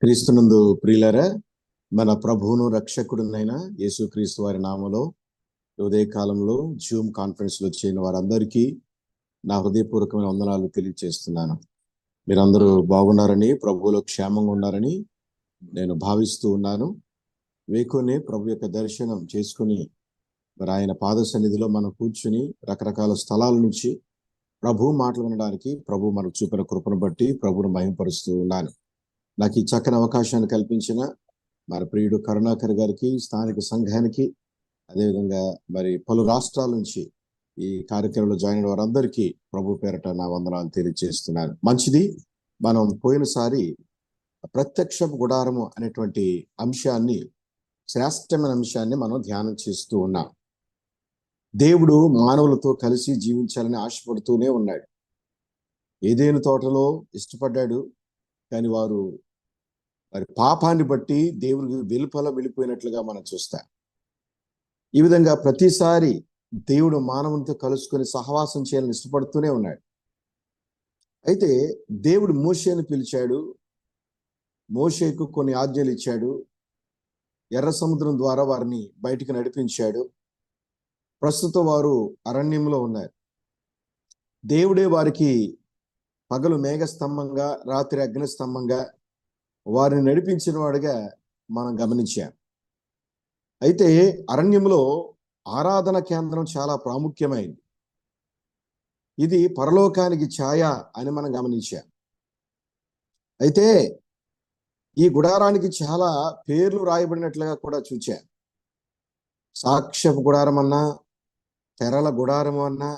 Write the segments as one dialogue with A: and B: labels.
A: క్రీస్తునందు ప్రియులారా, మన ప్రభువును రక్షకుడునైన యేసుక్రీస్తు వారి నామములో ఉదయ కాలంలో జూమ్ కాన్ఫరెన్స్ లో చేరిన వారందరికీ నా హృదయపూర్వకమైన వందనాలు తెలియజేస్తున్నాను. మీరందరూ బాగున్నారని, ప్రభువులో క్షేమంగా ఉన్నారని నేను భావిస్తూ ఉన్నాను. వేకునే ప్రభు యొక్క దర్శనం చేసుకుని మరి ఆయన పాద సన్నిధిలో మనం కూర్చుని రకరకాల స్థలాల నుంచి ప్రభు మాటలు వినడానికి ప్రభు మనకు చూపిన కృపను బట్టి ప్రభువును మహిమపరుస్తూ ఉన్నాను. నాకు ఈ చక్కని అవకాశాన్ని కల్పించిన మరి ప్రియుడు కరుణాకర్ గారికి, స్థానిక సంఘానికి, అదేవిధంగా మరి పలు రాష్ట్రాల నుంచి ఈ కార్యక్రమంలో జాయిన్ అయిన వారందరికీ ప్రభు పేరట నా వందనాలు తెలియజేస్తున్నాను. మంచిది, మనం పోయినసారి ప్రత్యక్ష గుడారము అనేటువంటి అంశాన్ని, శ్రేష్టమైన అంశాన్ని మనం ధ్యానం చేస్తూ ఉన్నాం. దేవుడు మానవులతో కలిసి జీవించాలని ఆశపడుతూనే ఉన్నాడు. ఏదేను తోటలో ఇష్టపడ్డాడు, కానీ వారు మరి పాపాన్ని బట్టి దేవుడికి వెలుపల వెళ్ళిపోయినట్లుగా మనం చూస్తాం. ఈ విధంగా ప్రతిసారి దేవుడు మానవునితో కలుసుకొని సహవాసం చేయాలని ఇష్టపడుతూనే ఉన్నాడు. అయితే దేవుడు మోషేను పిలిచాడు, మోషేకు కొన్ని ఆజ్ఞలు ఇచ్చాడు, ఎర్ర సముద్రం ద్వారా వారిని బయటికి నడిపించాడు. ప్రస్తుతం వారు అరణ్యంలో ఉన్నారు. దేవుడే వారికి పగలు మేఘస్తంభంగా, రాత్రి అగ్నిస్తంభంగా వారిని నడిపించిన వాడుగా మనం గమనించాం. అయితే అరణ్యంలో ఆరాధన కేంద్రం చాలా ప్రాముఖ్యమైంది. ఇది పరలోకానికి ఛాయ అని మనం గమనించాం. అయితే ఈ గుడారానికి చాలా పేర్లు రాయబడినట్లుగా కూడా చూచాం. సాక్ష్యపు గుడారం అన్నా, తెరల గుడారము అన్నా,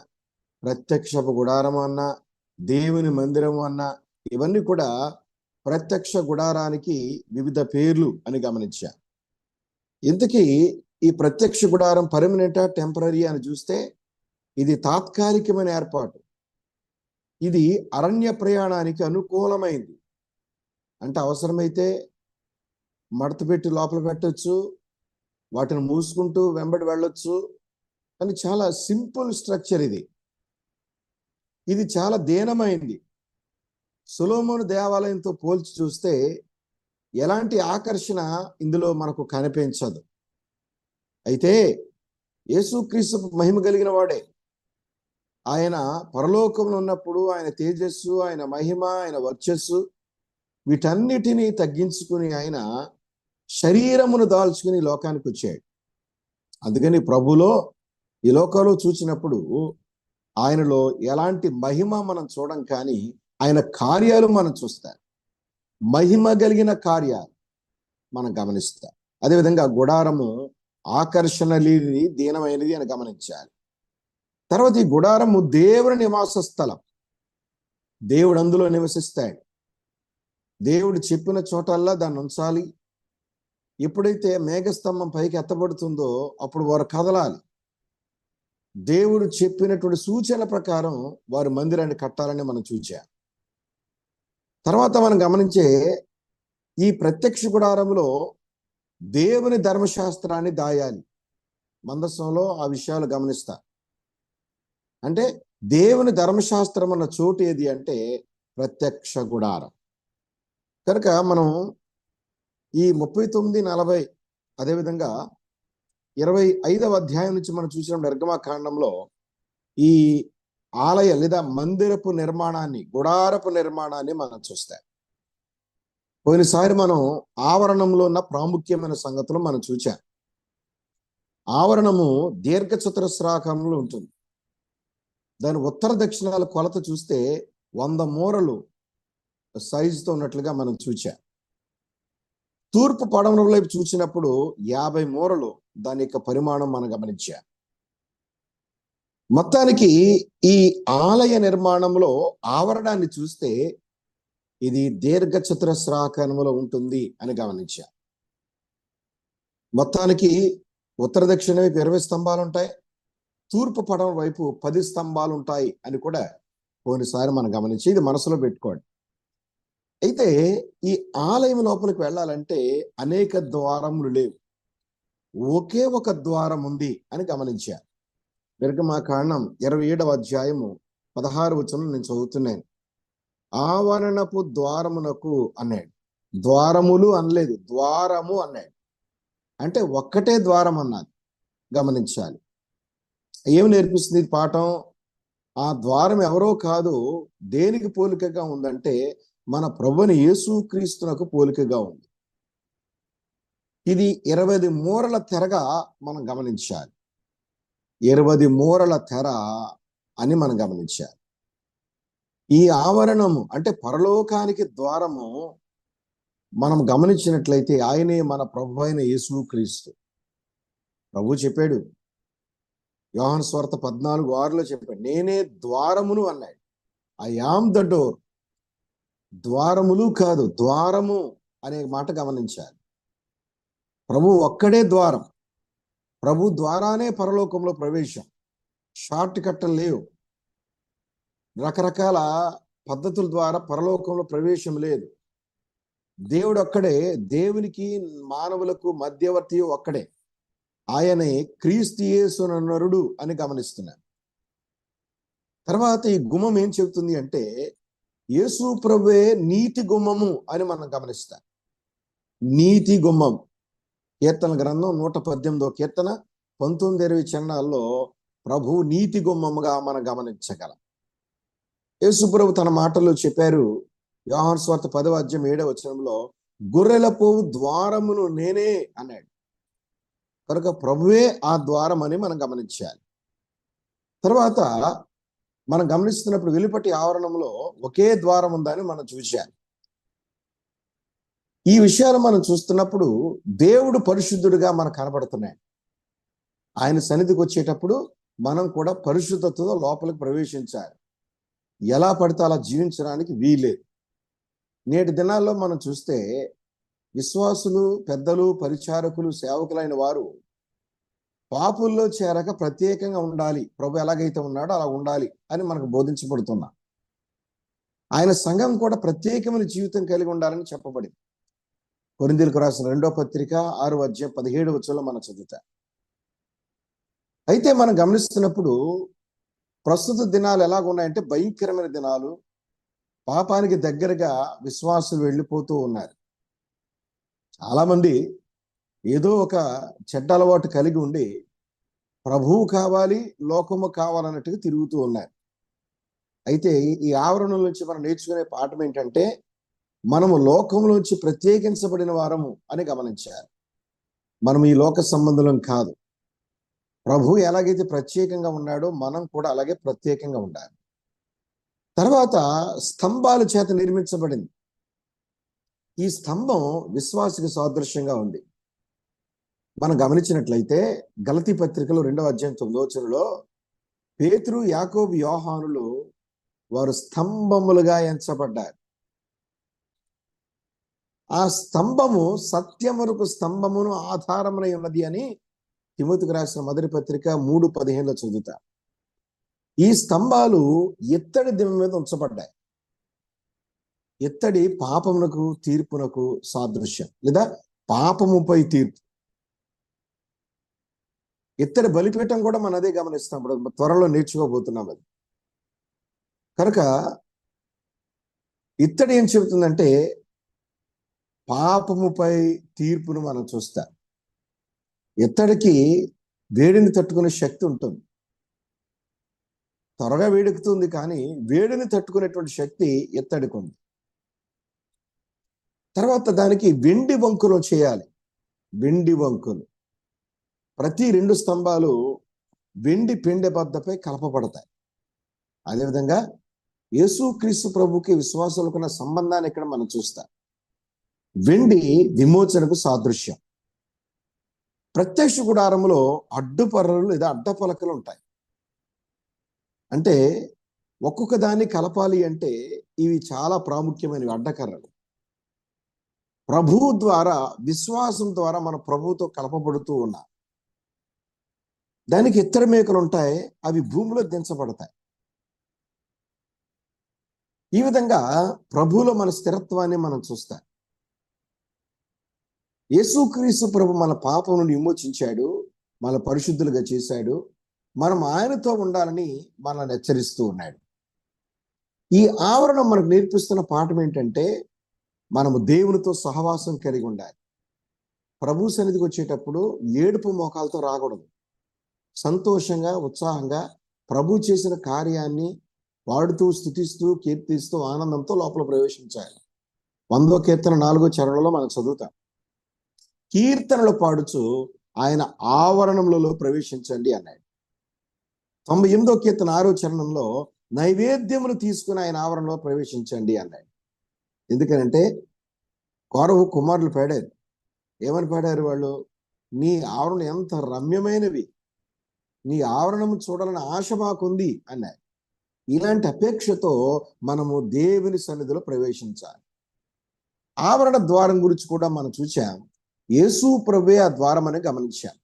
A: ప్రత్యక్షపు గుడారము అన్నా, దేవుని మందిరము అన్నా, ఇవన్నీ కూడా ప్రత్యక్ష గుడారానికి వివిధ పేర్లు అని గమనించా. ఇంతకీ ఈ ప్రత్యక్ష గుడారం పర్మనెంటా, టెంపరీ అని చూస్తే ఇది తాత్కాలికమైన ఏర్పాటు. ఇది అరణ్య ప్రయాణానికి అనుకూలమైంది. అంటే అవసరమైతే మడత పెట్టి లోపల పెట్టొచ్చు, వాటిని మూసుకుంటూ వెంబడి వెళ్ళొచ్చు అని చాలా సింపుల్ స్ట్రక్చర్. ఇది చాలా దీనమైంది. సొలొమోను దేవాలయంతో పోల్చి చూస్తే ఎలాంటి ఆకర్షణ ఇందులో మనకు కనిపించదు. అయితే యేసుక్రీస్తు మహిమ కలిగిన వాడే. ఆయన పరలోకంలో ఉన్నప్పుడు ఆయన తేజస్సు, ఆయన మహిమ, ఆయన వర్చస్సు వీటన్నిటినీ తగ్గించుకుని ఆయన శరీరమును దాల్చుకుని లోకానికి వచ్చాడు. అందుకని ప్రభులో ఈ లోకంలో చూసినప్పుడు ఆయనలో ఎలాంటి మహిమ మనం చూడం, కానీ ఆయన కార్యాలు మనం చూస్తాం. మహిమ కలిగిన కార్యాలు మనం గమనిస్తాం. అదేవిధంగా గుడారము ఆకర్షణ లేనిది, దీనమైనది అని గమనించాలి. తర్వాత ఈ గుడారము దేవుని నివాస స్థలం. దేవుడు అందులో నివసిస్తాడు. దేవుడు చెప్పిన చోటల్లా దాన్ని ఉంచాలి. ఎప్పుడైతే మేఘస్తంభం పైకి ఎత్తబడుతుందో అప్పుడు వారు కదలాలి. దేవుడు చెప్పినటువంటి సూచన ప్రకారం వారు మందిరాన్ని కట్టాలని మనం చూచాం. తర్వాత మనం గమనించే ఈ ప్రత్యక్ష గుడారంలో దేవుని ధర్మశాస్త్రాన్ని దాయాలి. మందసంలో ఆ విషయాలు గమనిస్తా. అంటే దేవుని ధర్మశాస్త్రం అన్న చోటు ఏది అంటే ప్రత్యక్ష గుడారం. కనుక మనం ఈ 39-40 అదేవిధంగా 25వ అధ్యాయం నుంచి మనం చూసిన నిర్గమకాండంలో ఈ ఆలయ లేదా మందిరపు నిర్మాణాన్ని, గుడారపు నిర్మాణాన్ని మనం చూస్తాం. పోయినసారి మనం ఆవరణంలో ఉన్న ప్రాముఖ్యమైన సంగతులు మనం చూచాం. ఆవరణము దీర్ఘ చతురస్రాకారంలో ఉంటుంది. దాని ఉత్తర దక్షిణాల కొలత చూస్తే 100 మూరలు సైజుతో ఉన్నట్లుగా మనం చూచాం. తూర్పు పడమర వైపు చూసినప్పుడు 50 మూరలు దాని యొక్క పరిమాణం మనం గమనించాం. మొత్తానికి ఈ ఆలయ నిర్మాణంలో ఆవరణాన్ని చూస్తే ఇది దీర్ఘ చతురస్రాకారంలో ఉంటుంది అని గమనించా. మొత్తానికి ఉత్తర దక్షిణ వైపు 20 స్తంభాలు ఉంటాయి, తూర్పు పడమర వైపు 10 స్తంభాలు ఉంటాయి అని కూడా పోయినసారి మనం గమనించి ఇది మనసులో పెట్టుకోండి. అయితే ఈ ఆలయం లోపలికి వెళ్ళాలంటే అనేక ద్వారములు లేవు, ఒకే ఒక ద్వారం ఉంది అని గమనించా. నిర్గమకాండం 27వ అధ్యాయము 16వ వచనం నేను చదువుతున్నాను. ఆవరణపు ద్వారమునకు అన్నాడు. ద్వారములు అనలేదు, ద్వారము అన్నాడు. అంటే ఒక్కటే ద్వారం అన్నది గమనించాలి. ఏమి నేర్పిస్తుంది ఈ పాఠం? ఆ ద్వారం ఎవరో కాదు, దేనికి పోలికగా ఉందంటే మన ప్రభుని యేసుక్రీస్తునకు పోలికగా ఉంది. ఇది 20 మూరల తెరగా మనం గమనించాలి. 20 మూరల తెర అని మనం గమనించాలి. ఈ ఆవరణము అంటే పరలోకానికి ద్వారము మనం గమనించినట్లయితే ఆయనే మన ప్రభు అయిన యేసుక్రీస్తు. ప్రభు చెప్పాడు, యోహాను సువార్త 14:6 చెప్పాడు, నేనే ద్వారమును అన్నాడు. I am the door. ద్వారములు కాదు, ద్వారము అనే మాట గమనించాలి. ప్రభు ఒక్కడే ద్వారం. ప్రభు ద్వారానే పరలోకంలో ప్రవేశం. షార్ట్ కట్లు లేవు, రకరకాల పద్ధతుల ద్వారా పరలోకంలో ప్రవేశం లేదు. దేవుడు ఒక్కడే, దేవునికి మానవులకు మధ్యవర్తి ఒక్కడే, ఆయనే క్రీస్తు యేసు నరుడు అని గమనిస్తున్నాం. తర్వాత ఈ గుమ్మం ఏం చెబుతుంది అంటే యేసు ప్రభువే నీతి గుమ్మము అని మనం గమనిస్తాం. నీతి గుమ్మం. కీర్తన గ్రంథం 118వ కీర్తన 19-20 చరణాల్లో ప్రభు నీతి గుమ్మముగా మనం గమనించగలం. యేసు ప్రభు తన మాటల్లో చెప్పారు, యోహాను సువార్త 10:7 గొర్రెల పోవు ద్వారమును నేనే అన్నాడు. కనుక ప్రభువే ఆ ద్వారం అని మనం గమనించాలి. తర్వాత మనం గమనిస్తున్నప్పుడు వెలుపటి ఆవరణంలో ఒకే ద్వారం ఉందని మనం చూశాం. ఈ విషయాలు మనం చూస్తున్నప్పుడు దేవుడు పరిశుద్ధుడిగా మనకు కనబడుతున్నాయి. ఆయన సన్నిధికి వచ్చేటప్పుడు మనం కూడా పరిశుద్ధతతో లోపలికి ప్రవేశించాలి. ఎలా పడితే అలా జీవించడానికి వీలేదు. నేటి దినాల్లో మనం చూస్తే విశ్వాసులు, పెద్దలు, పరిచారకులు, సేవకులైన వారు పాపుల్లో చేరక ప్రత్యేకంగా ఉండాలి, ప్రభు ఎలాగైతే ఉన్నాడో అలా ఉండాలి అని మనకు బోధించబడుతున్నా. ఆయన సంఘం కూడా ప్రత్యేకమైన జీవితం కలిగి ఉండాలని చెప్పబడింది. కొరింథీయులకు రాసిన 2వ పత్రిక 6:17 మనం చదువుతాం. అయితే మనం గమనిస్తున్నప్పుడు ప్రస్తుత దినాలు ఎలాగున్నాయంటే భయంకరమైన దినాలు. పాపానికి దగ్గరగా విశ్వాసులు వెళ్ళిపోతూ ఉన్నారు. చాలా మంది ఏదో ఒక చెడ్డ అలవాటు కలిగి ఉండి ప్రభువు కావాలి, లోకము కావాలన్నట్టుగా తిరుగుతూ ఉన్నారు. అయితే ఈ ఆవరణం నుంచి మనం నేర్చుకునే పాఠం ఏంటంటే మనము లోకంలోంచి ప్రత్యేకించబడిన వారము అని గమనించాలి. మనం ఈ లోక సంబంధులం కాదు. ప్రభు ఎలాగైతే ప్రత్యేకంగా ఉన్నాడో మనం కూడా అలాగే ప్రత్యేకంగా ఉండాలి. తర్వాత స్తంభాల చేత నిర్మించబడింది. ఈ స్తంభం విశ్వాసికి సాదృశ్యంగా ఉంది. మనం గమనించినట్లయితే గలతీ పత్రికలో 2:9 పేతురు, యాకోబు, యోహానులు వారు స్తంభములుగా ఎంచబడ్డారు. ఆ స్తంభము సత్యమునకు స్తంభమును ఆధారమునై ఉన్నది అని తిమోతికి రాసిన 1 పత్రిక 3:15 చదువుతా. ఈ స్తంభాలు ఎత్తడి దిమ్మ మీద ఉంచబడ్డాయి. ఎత్తడి పాపమునకు, తీర్పునకు సాదృశ్యం, లేదా పాపముపై తీర్పు. ఇత్తడి బలిపీఠం కూడా మనం అదే గమనిస్తాం, ఇప్పుడు త్వరలో నేర్చుకోబోతున్నాం అది. కనుక ఇత్తడి ఏం చెబుతుందంటే పాపముపై తీర్పును మనం చూస్తాం. ఇత్తడికి వేడిని తట్టుకునే శక్తి ఉంటుంది, త్వరగా వేడెక్కుతుంది, కానీ వేడిని తట్టుకునేటువంటి శక్తి ఇత్తడికి ఉంది. తర్వాత దానికి వెండి వంకులు చేయాలి. వెండి వంకులు. ప్రతి 2 స్తంభాలు వెండి పెండె బద్దపై కలపబడతాయి. అదేవిధంగా యేసుక్రీస్తు ప్రభుకి విశ్వాసులకున్న సంబంధాన్ని ఇక్కడ మనం చూస్తాం. వెండి విమోచనకు సాదృశ్యం. ప్రత్యక్ష గుడారంలో అడ్డుపర్రలు లేదా అడ్డపలకలు ఉంటాయి. అంటే ఒక్కొక్క దాన్ని కలపాలి అంటే ఇవి చాలా ప్రాముఖ్యమైనవి అడ్డకర్రలు. ప్రభువు ద్వారా, విశ్వాసం ద్వారా మన ప్రభువుతో కలపబడుతూ ఉన్నా. దానికి ఇత్తడి మేకలు ఉంటాయి, అవి భూమిలో దించబడతాయి. ఈ విధంగా ప్రభువులో మన స్థిరత్వాన్ని మనం చూస్తాం. యేసుక్రీస్తు ప్రభు మన పాపం నుండి విమోచించాడు, మన పరిశుద్ధులుగా చేశాడు. మనం ఆయనతో ఉండాలని మనల్ని హెచ్చరిస్తూ ఉన్నాడు. ఈ ఆవరణం మనకు నేర్పిస్తున్న పాఠం ఏంటంటే మనము దేవునితో సహవాసం కలిగి ఉండాలి. ప్రభు సన్నిధికి వచ్చేటప్పుడు ఏడుపు మోకాలతో రాకూడదు. సంతోషంగా, ఉత్సాహంగా ప్రభు చేసిన కార్యాన్ని పాడుతూ, స్తుతిస్తూ, కీర్తిస్తూ, ఆనందంతో లోపల ప్రవేశించాలి. 100వ కీర్తన 4వ చరణంలో మనం చదువుతాం, కీర్తనలు పాడుచు ఆయన ఆవరణములలో ప్రవేశించండి అన్నాడు. 98వ కీర్తన 6వ చరణంలో నైవేద్యములు తీసుకుని ఆయన ఆవరణలో ప్రవేశించండి అన్నాడు. ఎందుకనంటే కోరహు కుమారులు పాడారు. ఏమని పాడారు వాళ్ళు? నీ ఆవరణ ఎంత రమ్యమైనవి, నీ ఆవరణము చూడాలని ఆశ మాకుంది అన్నారు. ఇలాంటి అపేక్షతో మనము దేవుని సన్నిధిలో ప్రవేశించాలి. ఆవరణ ద్వారం గురించి కూడా మనం చూసాం. యేసు ప్రభువే ఆ ద్వారం అని గమనించాం.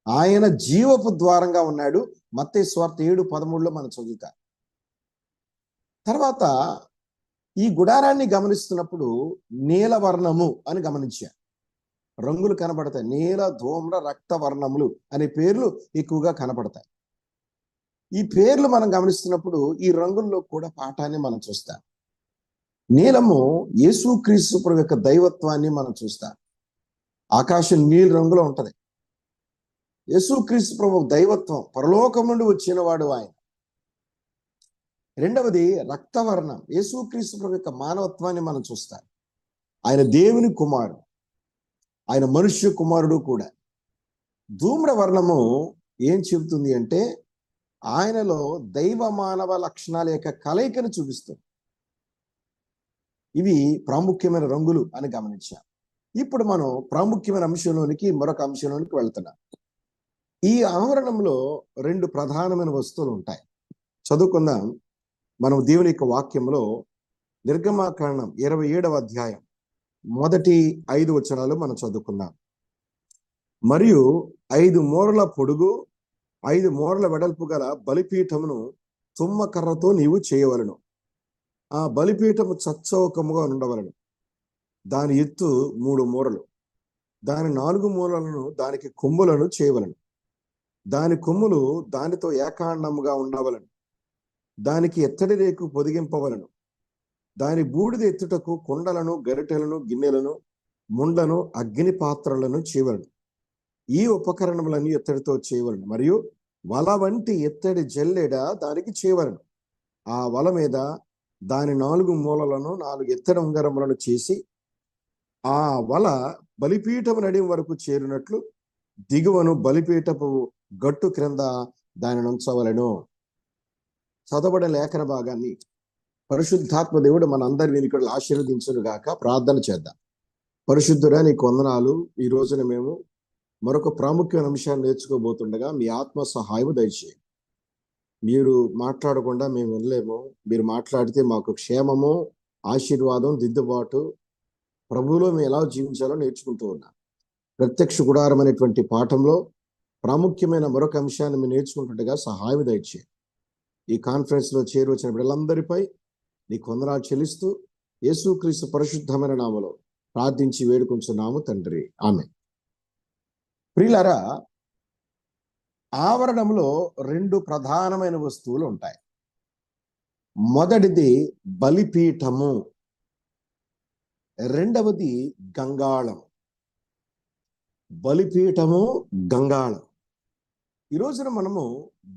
A: ఆయన జీవపు ద్వారంగా ఉన్నాడు. మత్తయి సువార్త 7:13లో మనం చదువుతాం. తర్వాత ఈ గుడారాన్ని గమనిస్తున్నప్పుడు నీలవర్ణము అని గమనించాం. రంగులు కనబడతాయి. నీల, ధూమ్ర, రక్త వర్ణములు అనే పేర్లు ఎక్కువగా కనపడతాయి. ఈ పేర్లు మనం గమనిస్తున్నప్పుడు ఈ రంగుల్లో కూడా పాఠాన్ని మనం చూస్తాం. నీలము యేసుక్రీస్తు ప్రభు యొక్క దైవత్వాన్ని మనం చూస్తాం. ఆకాశం నీలి రంగులో ఉంటది. యేసుక్రీస్తు ప్రభు దైవత్వం, పరలోకం నుండి వచ్చిన వాడు ఆయన. రెండవది రక్తవర్ణం. యేసుక్రీస్తు ప్రభు యొక్క మానవత్వాన్ని మనం చూస్తాం. ఆయన దేవుని కుమారుడు, ఆయన మనుష్య కుమారుడు కూడా. ధూమ్ర వర్ణము ఏం చెబుతుంది అంటే ఆయనలో దైవ మానవ లక్షణాల యొక్క కలయికను చూపిస్తుంది. ఇవి ప్రాముఖ్యమైన రంగులు అని గమనించాం. ఇప్పుడు మనం ప్రాముఖ్యమైన అంశంలోనికి, మరొక అంశంలోనికి వెళ్తున్నాం. ఈ ఆవరణంలో 2 ప్రధానమైన వస్తువులు ఉంటాయి. చదువుకుందాం. మనం దేవుని యొక్క వాక్యంలో నిర్గమాకాండం 27వ అధ్యాయం మొదటి 5 వచనాలు మనం చదువుకుందాం. మరియు 5 మూరల పొడుగు 5 మూరల వెడల్పు గల బలిపీఠమును తుమ్మ కర్రతో నీవు చేయవలను. ఆ బలిపీఠము చచ్చౌకముగా ఉండవలను. దాని ఎత్తు 3 మూరలు. దాని 4 మూలలను దానికి కొమ్ములను చేయవలను. దాని కొమ్ములు దానితో ఏకాండముగా ఉండవలను. దానికి ఎత్తడి రేకు పొదిగింపవలను. దాని బూడిద ఎత్తుటకు కుండలను, గరిటెలను, గిన్నెలను, ముండ్లను, అగ్ని పాత్రలను చేయవలను. ఈ ఉపకరణములన్నీ ఎత్తడితో చేయవలను. మరియు వల వంటి ఎత్తడి జల్లెడ దానికి చేయవలను. ఆ వల మీద దాని 4 మూలలను 4 ఎత్తడి ఉంగరములను చేసి ఆ వల బలిపీఠము నడిం వరకు చేరినట్లు దిగువను బలిపీఠపు గట్టు క్రింద దానిని ఉంచవలను. చదవబడిన లేఖన భాగాన్ని పరిశుద్ధాత్మ దేవుడు మనందరినీ ఇక్కడ ఆశీర్వదించును గాక. ప్రార్థన చేద్దాం. పరిశుద్ధుడా, నీకు వందనాలు. ఈ రోజున మేము మరొక ప్రాముఖ్యమైన అంశాన్ని నేర్చుకోబోతుండగా మీ ఆత్మ సహాయం దయచేయండి. మీరు మాట్లాడకుండా మేము వినలేము. మీరు మాట్లాడితే మాకు క్షేమము, ఆశీర్వాదం, దిద్దుబాటు, ప్రభువులో మేము ఎలా జీవించాలో నేర్చుకుంటూ ఉన్నాం. ప్రత్యక్ష గుడారం అనేటువంటి పాఠంలో ప్రాముఖ్యమైన మరొక అంశాన్ని మేము నేర్చుకుంటుండగా సహాయం దయచేయండి. ఈ కాన్ఫరెన్స్ లో చేరువచ్చిన బిడ్డలందరిపై నీకు వందనాలు చెల్లిస్తూ యేసుక్రీస్తు పరిశుద్ధమైన నామములో ప్రార్థించి వేడుకొంచున్నాము తండ్రి, ఆమేన్. ప్రియులారా, ఆవరణంలో 2 ప్రధానమైన వస్తువులు ఉంటాయి. మొదటిది బలిపీఠము, రెండవది గంగాళం. బలిపీఠము, గంగాళం. ఈ రోజున మనము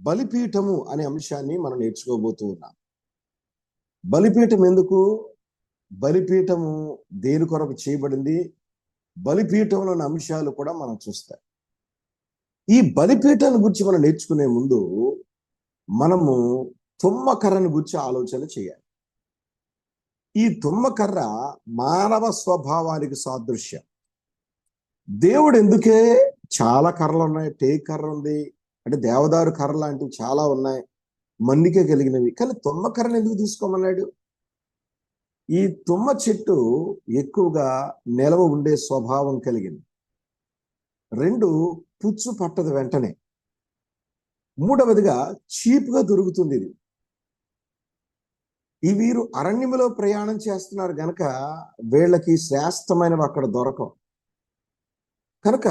A: బలిపీఠము అనే అంశాన్ని మనం నేర్చుకోబోతూ ఉన్నాం. బలిపీఠం ఎందుకు? బలిపీఠము దేని కొరకు చేయబడింది? బలిపీఠంలోని అంశాలు కూడా మనం చూస్తాం. ఈ బలిపీఠాన్ని గురించి మనం నేర్చుకునే ముందు మనము తుమ్మకర్రను గురించి ఆలోచన చేయాలి. ఈ తుమ్మకర్ర మానవ స్వభావానికి సాదృశ్యం. దేవుడు ఎందుకే చాలా కర్రలు ఉన్నాయి, టేక్ కర్ర ఉంది, అంటే దేవదారు కర్ర లాంటివి చాలా ఉన్నాయి, మన్నికే కలిగినవి, కానీ తుమ్మకర్రను ఎందుకు తీసుకోమన్నాడు? ఈ తుమ్మ చెట్టు ఎక్కువగా నిలవ ఉండే స్వభావం కలిగింది. 2, పుచ్చు పట్టదు వెంటనే. మూడవదిగా చీపుగా దొరుకుతుంది ఇది. ఈ వీరు అరణ్యములో ప్రయాణం చేస్తున్నారు గనక వీళ్ళకి శ్రేష్టమైనవి అక్కడ దొరకవు. కనుక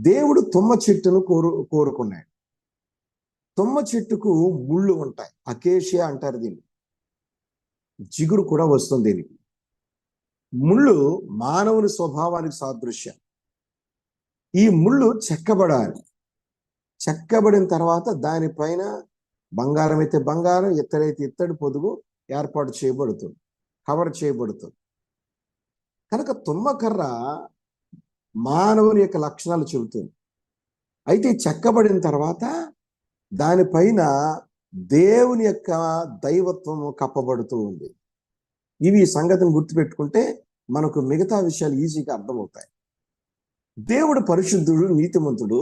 A: దేవుడు తుమ్మ చెట్టును కోరుకున్నాడు. తుమ్మ చెట్టుకు ముళ్ళు ఉంటాయి, అకేషియా అంటారు దీన్ని. జిగురు కూడా వస్తుంది దీనికి. ముళ్ళు మానవుని స్వభావానికి సాదృశ్యం. ఈ ముళ్ళు చెక్కబడాలి. చెక్కబడిన తర్వాత దానిపైన బంగారం అయితే బంగారం, ఇత్తడైతే ఇత్తడి పొదుగు ఏర్పాటు చేయబడుతుంది, కవర్ చేయబడుతుంది. కనుక తుమ్మకర్ర మానవుని యొక్క లక్షణాలు చెబుతుంది. అయితే చెక్కబడిన తర్వాత దానిపైన దేవుని యొక్క దైవత్వము కప్పబడుతూ ఉంది. ఇవి సంగతిని గుర్తుపెట్టుకుంటే మనకు మిగతా విషయాలు ఈజీగా అర్థమవుతాయి. దేవుడు పరిశుద్ధుడు, నీతిమంతుడు.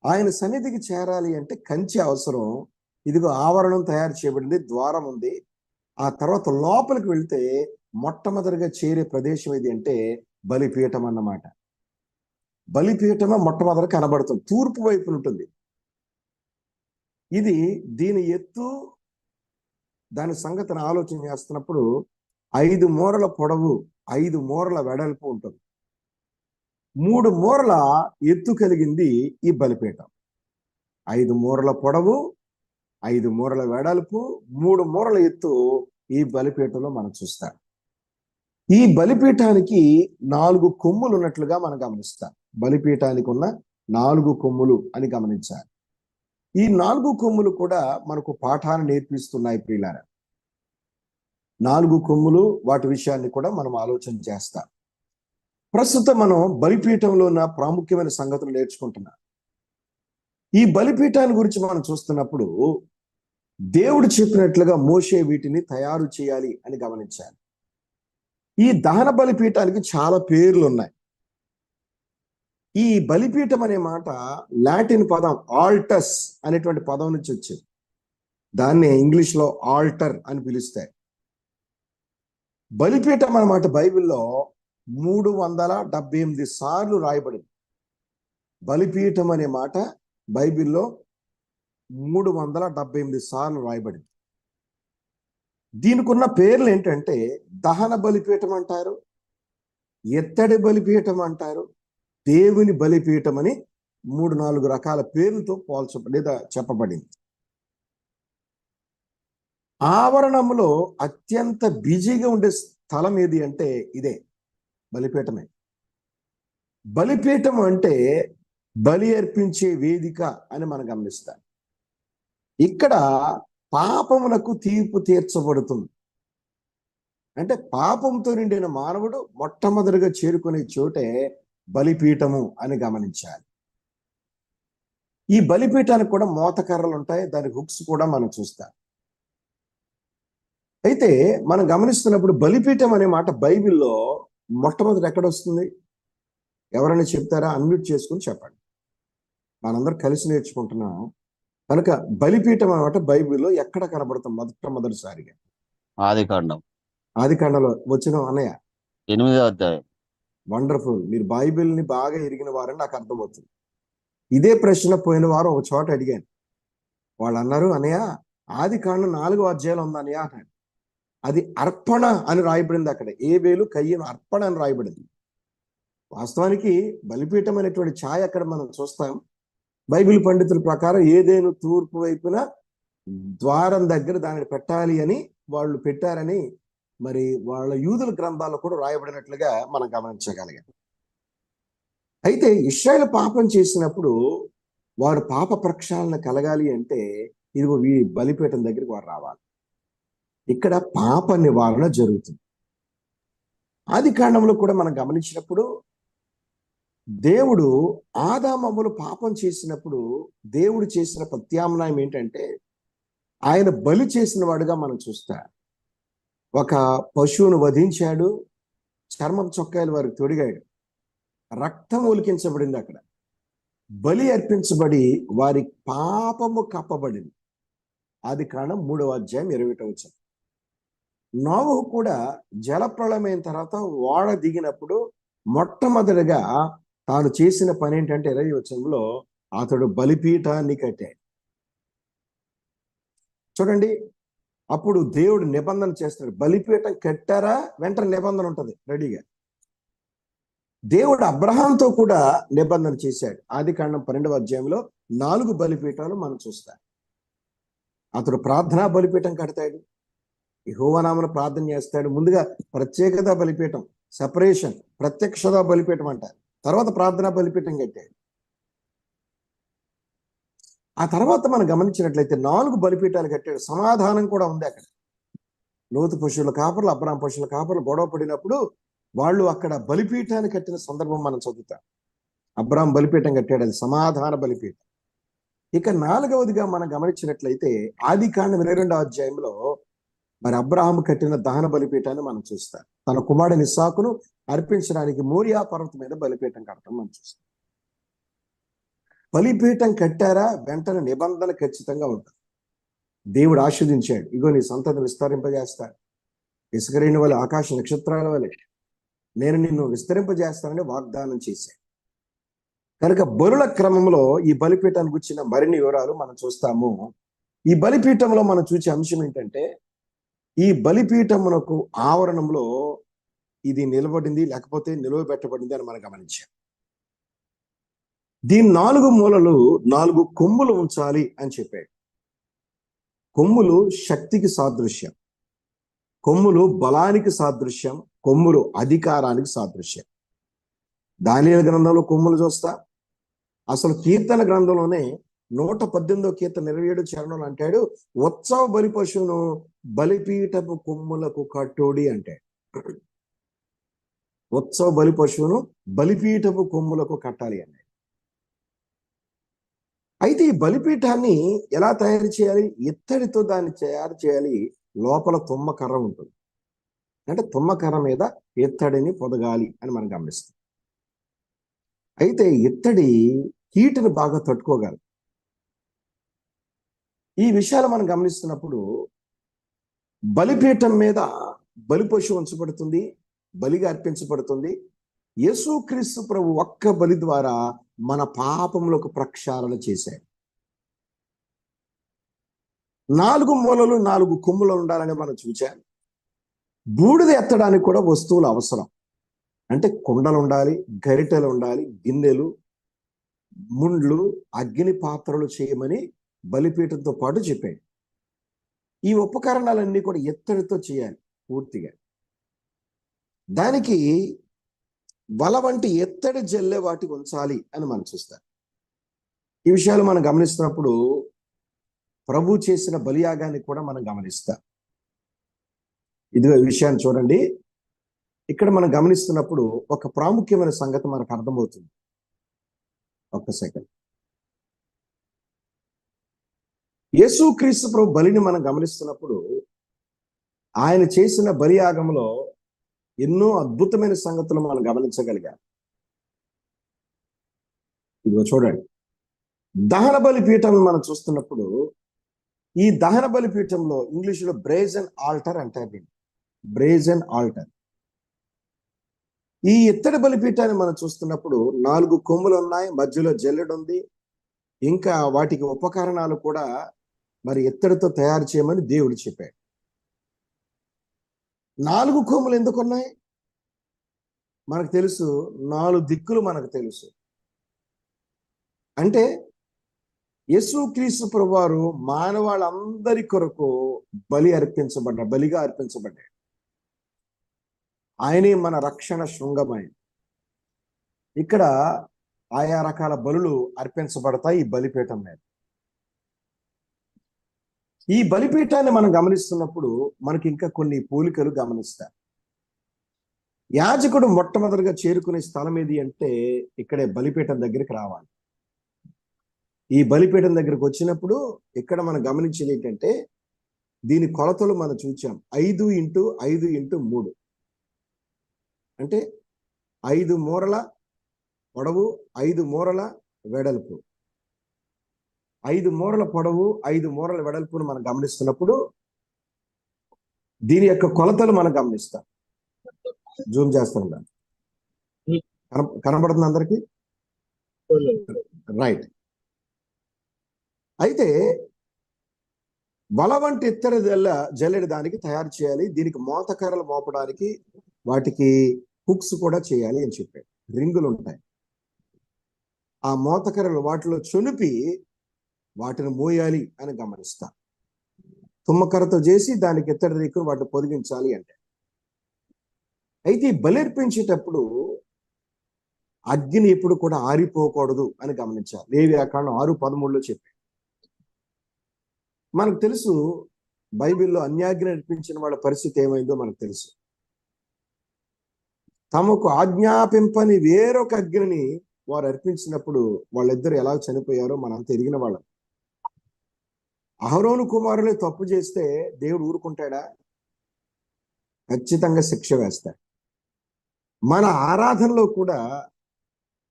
A: ఆయన సన్నిధికి చేరాలి అంటే కంచె అవసరం. ఇదిగో ఆవరణం తయారు చేయబడింది, ద్వారం ఉంది. ఆ తర్వాత లోపలికి వెళ్తే మొట్టమొదటిగా చేరే ప్రదేశం ఏది అంటే బలిపీఠం అన్నమాట. బలిపీఠమే మొట్టమొదటి కనబడుతుంది, తూర్పు వైపున ఉంటుంది. దీని ఎత్తు, దాని సంగతిని ఆలోచన చేస్తున్నప్పుడు 5 మూరల పొడవు, 5 మూరల వెడల్పు ఉంటుంది. 3 మూరల ఎత్తు కలిగింది ఈ బలిపీఠం. 5 మూరల పొడవు, 5 మూరల వెడల్పు, 3 మూరల ఎత్తు ఈ బలిపీఠంలో మనం చూస్తాం. ఈ బలిపీఠానికి 4 కొమ్ములు ఉన్నట్లుగా మనం గమనిస్తాం. బలిపీఠానికి ఉన్న 4 కొమ్ములు అని గమనించాలి. ఈ 4 కొమ్ములు కూడా మనకు పాఠాన్ని నేర్పిస్తున్నాయి ప్రియులారా. 4 కొమ్ములు, వాటి విషయాన్ని కూడా మనం ఆలోచన చేస్తాం. ప్రస్తుతం మనం బలిపీఠంలో ఉన్న ప్రాముఖ్యమైన సంగతులు నేర్చుకుంటున్నాం. ఈ బలిపీఠాన్ని గురించి మనం చూస్తున్నప్పుడు దేవుడు చెప్పినట్లుగా మోషే వీటిని తయారు చేయాలి అని గమనించాలి. ఈ దహన బలిపీఠానికి చాలా పేర్లు ఉన్నాయి. ఈ బలిపీఠం అనే మాట లాటిన్ పదం ఆల్టస్ అనేటువంటి పదం నుంచి వచ్చింది. దాన్ని ఇంగ్లీష్ లో ఆల్టర్ అని పిలుస్తాయి. బలిపీఠం అన్నమాట బైబిల్లో 378 సార్లు రాయబడింది. బలిపీఠం అనే మాట బైబిల్లో 378 సార్లు రాయబడింది. దీనికి ఉన్న పేర్లు ఏంటంటే దహన బలిపీఠం అంటారు, ఎత్తడి బలిపీఠం అంటారు, దేవుని బలిపీఠం అని 3-4 రకాల పేర్లతో లేదా చెప్పబడింది. ఆవరణంలో అత్యంత బిజీగా ఉండే స్థలం ఏది అంటే ఇదే బలిపీఠమే. బలిపీఠం అంటే బలి అర్పించే వేదిక అని మనం గమనిస్తాం. ఇక్కడ పాపమునకు తీర్పు తీర్చబడుతుంది. అంటే పాపంతో నిండిన మానవుడు మొట్టమొదటిగా చేరుకునే చోటే బలిపీఠము అని గమనించాలి. ఈ బలిపీఠానికి కూడా మోతకర్రలు ఉంటాయి, దాని హుక్స్ కూడా మనం చూస్తాం. అయితే మనం గమనిస్తున్నప్పుడు బలిపీఠం అనే మాట బైబిల్లో మొట్టమొదటి ఎక్కడ వస్తుంది? ఎవరైనా చెప్తారా? అన్మ్యూట్ చేసుకుని చెప్పండి. మనందరం కలిసి నేర్చుకుంటున్నాం కనుక బలిపీఠం అన్నమాట బైబిల్లో ఎక్కడ కనబడుతుంది మొట్టమొదటిసారిగా? ఆదికాండంలో వచ్చిన అన్నయ్య
B: 8వ అధ్యాయం.
A: వండర్ఫుల్. మీరు బైబిల్ని బాగా ఎరిగిన వారని నాకు అర్థమవుతుంది. ఇదే ప్రశ్న పోయిన వారం ఒక చోట అడిగాను. వాళ్ళు అన్నారు, అన్నయ్య ఆదికాండం 4వ అధ్యాయం ఉంది అన్నయ్య అన్నాడు. అది అర్పణ అని రాయబడింది. అక్కడ ఏబేలు కయ్యను అర్పణ అని రాయబడింది. వాస్తవానికి బలిపీఠం అనేటువంటి ఛాయ అక్కడ మనం చూస్తాం. బైబిల్ పండితుల ప్రకారం ఏదేను తూర్పు వైపున ద్వారం దగ్గర దానిని పెట్టాలి అని వాళ్ళు పెట్టారని మరి వాళ్ళ యూదుల గ్రంథాల్లో కూడా రాయబడినట్లుగా మనం గమనించగలిగాం. అయితే ఇశ్రాయేలు పాపం చేసినప్పుడు వారు పాప ప్రక్షాళన కలగాలి అంటే ఇదిగో ఈ బలిపీఠం దగ్గరికి వారు రావాలి. ఇక్కడ పాప నివారణ జరుగుతుంది. ఆదికాండంలో కూడా మనం గమనించినప్పుడు దేవుడు ఆదామవ్వలు పాపం చేసినప్పుడు దేవుడు చేసిన ప్రత్యామ్నాయం ఏంటంటే ఆయన బలి చేసిన వాడుగా మనం చూస్తాం. ఒక పశువును వధించాడు, చర్మం చొక్కాయలు వారికి తొడిగాడు, రక్తం ఒలికించబడింది, అక్కడ బలి అర్పించబడి వారి పాపము కప్పబడింది. ఆదికాండం 3వ అధ్యాయం 21వ వచనం. నోవహు కూడా జలప్రళయమైన తర్వాత ఓడ దిగినప్పుడు మొట్టమొదటిగా తాను చేసిన పని ఏంటంటే 20వ వచనంలో అతడు బలిపీఠాన్ని కట్టాడు. చూడండి, అప్పుడు దేవుడు నిబంధన చేస్తాడు. బలిపీఠం కట్టారా వెంటనే నిబంధన ఉంటుంది రెడీగా. దేవుడు అబ్రహాంతో కూడా నిబంధన చేశాడు. ఆదికాండం 12వ అధ్యాయంలో 4 బలిపీఠాలు మనం చూస్తాం. అతడు ప్రార్థనా బలిపీఠం కడతాడు, యెహోవా నామమున ప్రార్థన చేస్తాడు. ముందుగా ప్రత్యేకత బలిపీఠం, సెపరేషన్, ప్రత్యక్షత బలిపీఠం అంట. తర్వాత ప్రార్థనా బలిపీఠం కట్టాడు. ఆ తర్వాత మనం గమనించినట్లయితే 4 బలిపీఠాలు కట్టాడు. సమాధానం కూడా ఉంది అక్కడ. లోతు పశువుల కాపర్లు, అబ్రాం పశువుల కాపర్లు గొడవ పడినప్పుడు వాళ్ళు అక్కడ బలిపీఠాన్ని కట్టిన సందర్భం మనం చదువుతాం. అబ్రాం బలిపీఠం కట్టాడు, అది సమాధాన బలిపీఠం. ఇక 4వదిగా మనం గమనించినట్లయితే ఆదికాండం 22వ అధ్యాయంలో మరి అబ్రాహాము కట్టిన దహన బలిపీఠాన్ని మనం చూస్తాం. తన కుమారుని ఇస్సాకును అర్పించడానికి మోరియా పర్వతం మీద బలిపీఠం కట్టడం మనం చూస్తాం. బలిపీఠం కట్టారా, వెంటనే నిబంధన ఖచ్చితంగా ఉంటుంది. దేవుడు ఆశీర్వదించాడు, ఇగో నీ సంతతిని విస్తరింపజేస్తాడు, ఇసుకరేణి వలె, ఆకాశ నక్షత్రాల వలె నేను నిన్ను విస్తరింపజేస్తానని వాగ్దానం చేశాడు. కనుక బలుల క్రమంలో ఈ బలిపీఠానికి వచ్చిన మరిన్ని వివరాలు మనం చూస్తాము. ఈ బలిపీఠంలో మనం చూసే అంశం ఏంటంటే, ఈ బలిపీఠమునకు ఆవరణంలో ఇది నిలబడింది, లేకపోతే నిలువ పెట్టబడింది అని మనం గమనించాం. దీని 4 మూలలు 4 కొమ్ములు ఉంచాలి అని చెప్పాడు. కొమ్ములు శక్తికి సాదృశ్యం, కొమ్ములు బలానికి సాదృశ్యం, కొమ్ములు అధికారానికి సాదృశ్యం. దానియేలు గ్రంథంలో కొమ్ములు చూస్తా. అసలు కీర్తన గ్రంథంలోనే 118వ కీర్తన 27 చరణంలో అంటాడు, ఉత్సవ బలి పశువును బలిపీఠపు కొమ్ములకు కట్టోడి అంటాడు. ఉత్సవ బలి పశువును బలిపీఠపు కొమ్ములకు కట్టాలి అన్నాడు. అయితే ఈ బలిపీఠాన్ని ఎలా తయారు చేయాలి? ఇత్తడితో దాన్ని తయారు చేయాలి. లోపల తుమ్మకర్ర ఉంటుంది, అంటే తుమ్మకర్ర మీద ఇత్తడిని పొదగాలి అని మనం గమనిస్తాం. అయితే ఇత్తడి హీటును బాగా తట్టుకోగలదు. ఈ విషయాలు మనం గమనిస్తున్నప్పుడు బలిపీఠం మీద బలి పశువు ఉంచబడుతుంది, బలిగా అర్పించబడుతుంది. యేసుక్రీస్తు ప్రభు ఒక్క బలి ద్వారా మన పాపములకు ప్రక్షాళన చేశాడు. 4 మూలలు 4 కొమ్ములు ఉండాలని మనం చూచాం. బూడిద ఎత్తడానికి కూడా వస్తువులు అవసరం. అంటే కుండలు ఉండాలి, గరిటెలు ఉండాలి, గిన్నెలు, ముండ్లు, అగ్ని పాత్రలు చేయమని బలిపీఠంతో పాటు చెప్పాడు. ఈ ఉపకరణాలన్నీ కూడా ఇత్తడితో చేయాలి పూర్తిగా. దానికి వల వంటి ఎత్తడి జల్లె వాటి ఉంచాలి అని మనం చూస్తాం. ఈ విషయాలు మనం గమనిస్తున్నప్పుడు ప్రభు చేసిన బలియాగాన్ని కూడా మనం గమనిస్తాం. ఇదిగో ఈ విషయాన్ని చూడండి. ఇక్కడ మనం గమనిస్తున్నప్పుడు ఒక ప్రాముఖ్యమైన సంగతి మనకు అర్థమవుతుంది. ఒక్క సెకండ్. యేసుక్రీస్తు ప్రభు బలిని మనం గమనిస్తున్నప్పుడు ఆయన చేసిన బలియాగంలో ఎన్నో అద్భుతమైన సంగతులు మనం గమనించగలిగాం. ఇదిగో చూడండి, దహన బలి పీఠం మనం చూస్తున్నప్పుడు ఈ దహన బలి పీఠంలో ఇంగ్లీషులో బ్రేజన్ ఆల్టర్ అంటారు దీన్ని, బ్రేజన్ ఆల్టర్. ఈ ఇత్తడి బలిపీఠాన్ని మనం చూస్తున్నప్పుడు 4 కొమ్ములు ఉన్నాయి, మధ్యలో జల్లెడు ఉంది, ఇంకా వాటికి ఉపకరణాలు కూడా మరి ఇత్తడితో తయారు చేయమని దేవుడు చెప్పాడు. 4 కొమ్ములు ఎందుకు ఉన్నాయి మనకు తెలుసు, 4 దిక్కులు మనకు తెలుసు. అంటే యేసుక్రీస్తు ప్రభువారు మానవాళ్ళందరి కొరకు బలిగా అర్పించబడ్డాడు. ఆయనే మన రక్షణ శృంగమైన. ఇక్కడ ఆయా రకాల బలులు అర్పించబడతాయి ఈ బలిపీఠం మీద. ఈ బలిపీఠాన్ని మనం గమనిస్తున్నప్పుడు మనకి ఇంకా కొన్ని పోలికలు గమనిస్తాం. యాజకుడు మొట్టమొదటిగా చేరుకునే స్థలం ఏది అంటే ఇక్కడే బలిపీఠం దగ్గరికి రావాలి. ఈ బలిపీఠం దగ్గరికి వచ్చినప్పుడు ఇక్కడ మనం గమనించేది ఏంటంటే దీని కొలతలు మనం చూచాం. 5x5x3 అంటే 5 మూరల పొడవు, 5 మూరల వెడల్పు. 5 మూరల పొడవు, 5 మూరల వెడల్పును మనం గమనిస్తున్నప్పుడు దీని యొక్క కొలతలు మనం గమనిస్తాం. జూమ్ చేస్తాం. కనబడుతుంది అందరికి? రైట్. అయితే వల వంటి ఇత్తడి జల్లెడి దానికి తయారు చేయాలి. దీనికి మోతకర్రలు మోపడానికి వాటికి హుక్స్ కూడా చేయాలి అని చెప్పాడు. రింగులు ఉంటాయి. ఆ మోతకర్రలు వాటిలో చొనిపి వాటిని మోయాలి అని గమనిస్తా. తుమ్మకర్రతో చేసి దానికి ఇత్తడి రేకును వాటిని పొదిగించాలి అంటే. అయితే ఈ బలి అర్పించేటప్పుడు అగ్ని ఎప్పుడు కూడా ఆరిపోకూడదు అని గమనించాలి. లేవియాకాండం 6:13 చెప్పి. మనకు తెలుసు బైబిల్లో అన్యాజ్ఞ అర్పించిన వాళ్ళ పరిస్థితి ఏమైందో మనకు తెలుసు. తమకు ఆజ్ఞాపింపని వేరొక అగ్నిని వారు అర్పించినప్పుడు వాళ్ళిద్దరు ఎలా చనిపోయారో మనం తిరిగిన వాళ్ళం. అహరోను కుమారులే తప్పు చేస్తే దేవుడు ఊరుకుంటాడా? ఖచ్చితంగా శిక్ష వేస్తాడు. మన ఆరాధనలో కూడా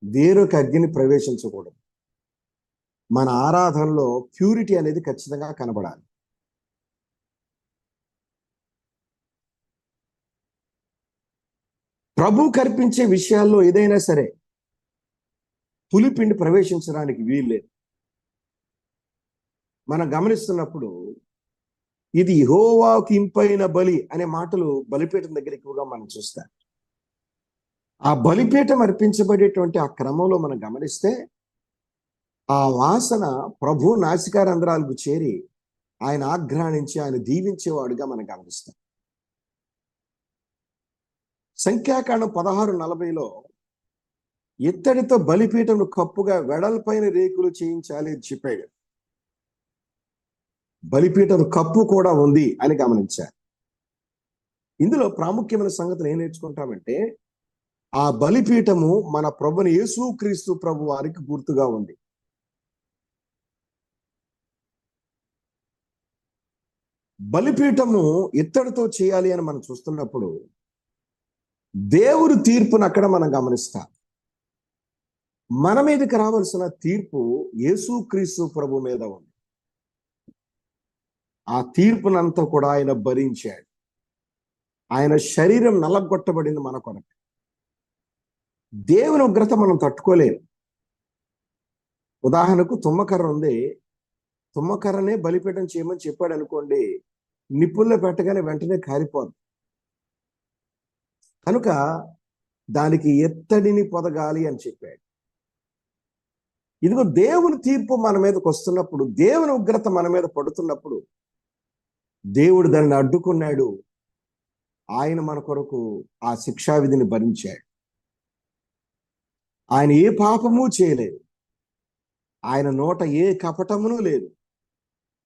A: వేరొక అగ్ని ప్రవేశించకూడదు. మన ఆరాధనలో ప్యూరిటీ అనేది ఖచ్చితంగా కనబడాలి. ప్రభు కర్పించే విషయాల్లో ఏదైనా సరే పులిపిండి ప్రవేశించడానికి వీల్లేదు. మనం గమనిస్తున్నప్పుడు ఇది యెహోవాకు ఇంపైన బలి అనే మాటలు బలిపీఠం దగ్గర ఎక్కువగా మనం చూస్తాం. ఆ బలిపీఠం అర్పించబడేటువంటి ఆ క్రమంలో మనం గమనిస్తే ఆ వాసన ప్రభు నాసికారంధ్రాలకు చేరి ఆయన ఆఘ్రానించి ఆయన దీవించేవాడుగా మనం గమనిస్తాం. సంఖ్యాకాండం 16:40 ఇత్తడితో బలిపీఠం కప్పుగా వెడల్పైన రేకులు చేయించాలి అని చెప్పాడు. బలిపీఠం కప్పు కూడా ఉంది అని గమనించారు. ఇందులో ప్రాముఖ్యమైన సంగతులు ఏం నేర్చుకుంటామంటే ఆ బలిపీఠము మన ప్రభుని యేసుక్రీస్తు ప్రభు వారికి గుర్తుగా ఉంది. బలిపీఠము ఇత్తడితో చేయాలి అని మనం చూస్తున్నప్పుడు దేవుడి తీర్పును అక్కడ మనం గమనిస్తాం. మన మీదకి రావాల్సిన తీర్పు యేసుక్రీస్తు ప్రభు మీద ఉంది. ఆ తీర్పునంతా కూడా ఆయన భరించాడు. ఆయన శరీరం నలగొట్టబడింది మన కొరకు. దేవుని ఉగ్రత మనం తట్టుకోలేము. ఉదాహరణకు తుమ్మకర్ర ఉంది. తుమ్మకర్రనే బలిపీఠం చేయమని చెప్పాడు అనుకోండి, నిప్పుల్లో పెట్టగానే వెంటనే కారిపోదు. కనుక దానికి ఎత్తడిని పొదగాలి అని చెప్పాడు. ఇదిగో దేవుని తీర్పు మన మీదకి వస్తున్నప్పుడు, దేవుని ఉగ్రత మన మీద పడుతున్నప్పుడు దేవుడు దానిని అడ్డుకున్నాడు. ఆయన మన కొరకు ఆ శిక్షా విధిని భరించాడు. ఆయన ఏ పాపము చేయలేదు. ఆయన నోట ఏ కపటమును లేదు.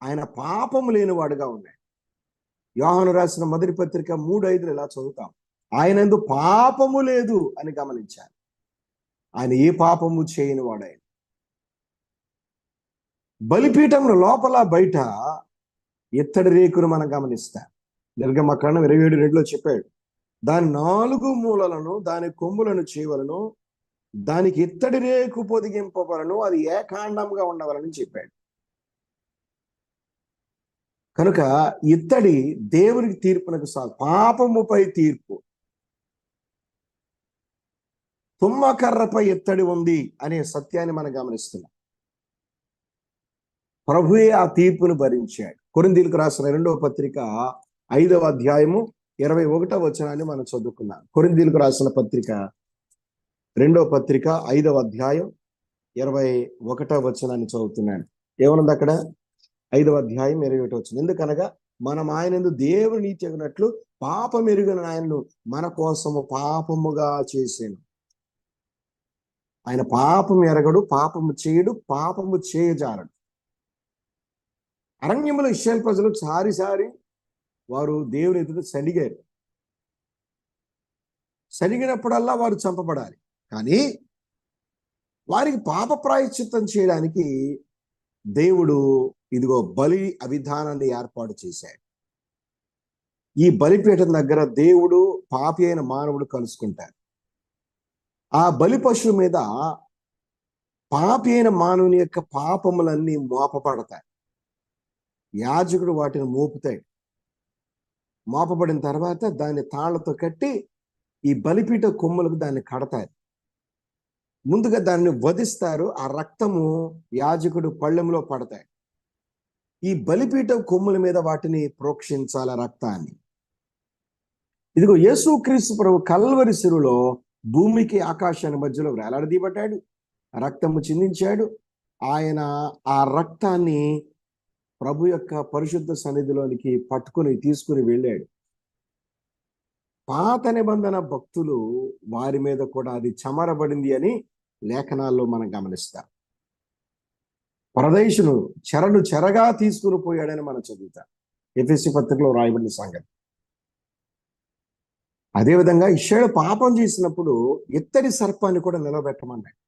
A: ఆయన పాపము లేనివాడుగా ఉన్నాడు. యోహాను రాసిన మొదటి పత్రిక 3:5 ఇలా చదువుతాం. ఆయనందు పాపము లేదు అని గమనించాలి. ఆయన ఏ పాపము చేయని వాడాయన. బలిపీఠంలో లోపల బయట ఇత్తడి రేకును మనం గమనిస్తాం. నిర్గమకాండం 27:2 చెప్పాడు. దాని 4 మూలలను దాని కొమ్ములను చేయవలను, దానికి ఇత్తడి రేకు పొదిగింపవలను, అది ఏకాండంగా ఉండవలని చెప్పాడు. కనుక ఇత్తడి దేవునికి తీర్పునకు పాపముపై తీర్పు. తుమ్మకర్రపై ఇత్తడి ఉంది అనే సత్యాన్ని మనం గమనిస్తున్నాం. ప్రభువే ఆ తీర్పును భరించాడు. కొరింథీయులకు రాసిన 2వ పత్రిక 5వ అధ్యాయము 21వ వచనాన్ని మనం చదువుకున్నాం. కొరింథీయులకు రాసిన పత్రిక 2వ పత్రిక 5వ అధ్యాయం 21వ వచనాన్ని చదువుతున్నాను. ఏమన్నది అక్కడ? 5వ అధ్యాయం 21వ వచనం. ఎందుకనగా మనం ఆయనందు దేవుని నీతి అగినట్లు పాపం ఎరుగని ఆయనను మన కోసము పాపముగా చేసాను. ఆయన పాపం ఎరగడు, పాపము చేయడు, పాపము చేయజారడు. అరణ్యములో ఇశ్రాయేలు ప్రజలు సారి వారు దేవుని ఎదుట సనిగారు. సనిగినప్పుడల్లా వారు చంపబడాలి. కానీ వారికి పాప ప్రాయశ్చిత్తం చేయడానికి దేవుడు ఇదిగో బలి అవిధానాన్ని ఏర్పాటు చేశాడు. ఈ బలిపీఠం దగ్గర దేవుడు పాపి అయిన మానవుడు కలుసుకుంటారు. ఆ బలి పశువు మీద పాపి అయిన మానవుని యొక్క పాపములన్నీ మోపబడతాయి. యాజకుడు వాటిని మోపుతాడు. మోపబడిన తర్వాత దాన్ని తాళ్లతో కట్టి ఈ బలిపీఠ కొమ్ములకు దాన్ని కడతారు. ముందుగా దాన్ని వధిస్తారు. ఆ రక్తము యాజకుడు పళ్ళెంలో పడతాయి. ఈ బలిపీఠ కొమ్ముల మీద వాటిని ప్రోక్షించాల రక్తాన్ని. ఇదిగో యేసుక్రీస్తు ప్రభు కల్వరి శిలువలో భూమికి ఆకాశాన్ని మధ్యలో వేలాడదీయబడ్డాడు. రక్తము చిందించాడు. ఆయన ఆ రక్తాన్ని ప్రభు యొక్క పరిశుద్ధ సన్నిధిలోనికి తీసుకుని వెళ్ళాడు. పాత నిబంధన భక్తులు వారి మీద కూడా అది చెమరబడింది అని లేఖనాల్లో మనం గమనిస్తాం. పరదేశులు చెరగా తీసుకుని పోయాడని మనం చదువుతాం. ఎఫెసీ పత్రికలో రాయబడిన సంగతి. అదేవిధంగా ఇశ్రాయేలు పాపం చేసినప్పుడు ఇత్తడి సర్పాన్ని కూడా నిలబెట్టమన్నాడు.